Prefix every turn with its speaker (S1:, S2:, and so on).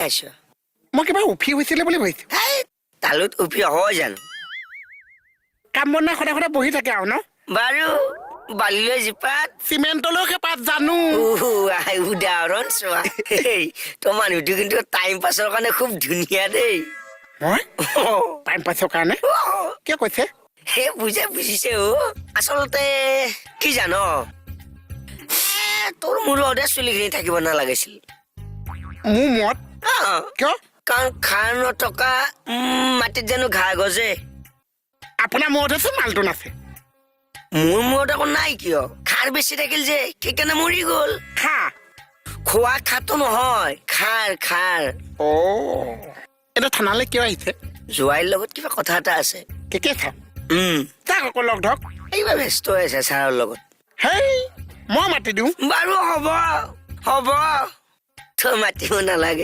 S1: আছো
S2: মই কিবা উফি হৈছিলে বুলি ভাবিছো
S1: এই তালুত উফি হয় জানো
S2: কাম বনা সদায় সদায় বহি থাকে আৰু ন
S1: বাৰু বালিলৈ জিপাত
S2: চিমেণ্টলৈ খেপাত জানো
S1: উদাহৰণ চোৱা তোৰ মানুহটো কিন্তু টাইম পাছৰ কাৰণে খুব ধুনীয়া দেই
S2: মই টাইম পাছৰ কাৰণে কিয় কৈছে
S1: সেই বুজিছে আচলতে কি জানো তোৰ মোৰ লগতে চুলিখিনি থাকিব নালাগিছিল
S2: মোৰ মত কিয়
S1: কাৰণ খাৰ নথকা মাটিত জানো ঘাঁহ গজে
S2: আপোনাৰ মূৰত আছে মালটো নাছে
S1: মোৰ মূৰত আকৌ নাই কিয় খাৰ বেছি থাকিল যে সেইকাৰণে মৰি গল
S2: খা
S1: খোৱা খাটো নহয় খাৰ
S2: এতিয়া থানালৈ কিয় আহিছে
S1: জোৱাইৰ লগত কিবা কথা এটা আছে
S2: কেকে থা তাক আকৌ লগ ধৰক
S1: এইবাৰ ব্যস্ত হৈ আছে ছাৰৰ লগত
S2: হেই মই মাতি দিওঁ
S1: বাৰু হ'ব তই মাতিব নালাগে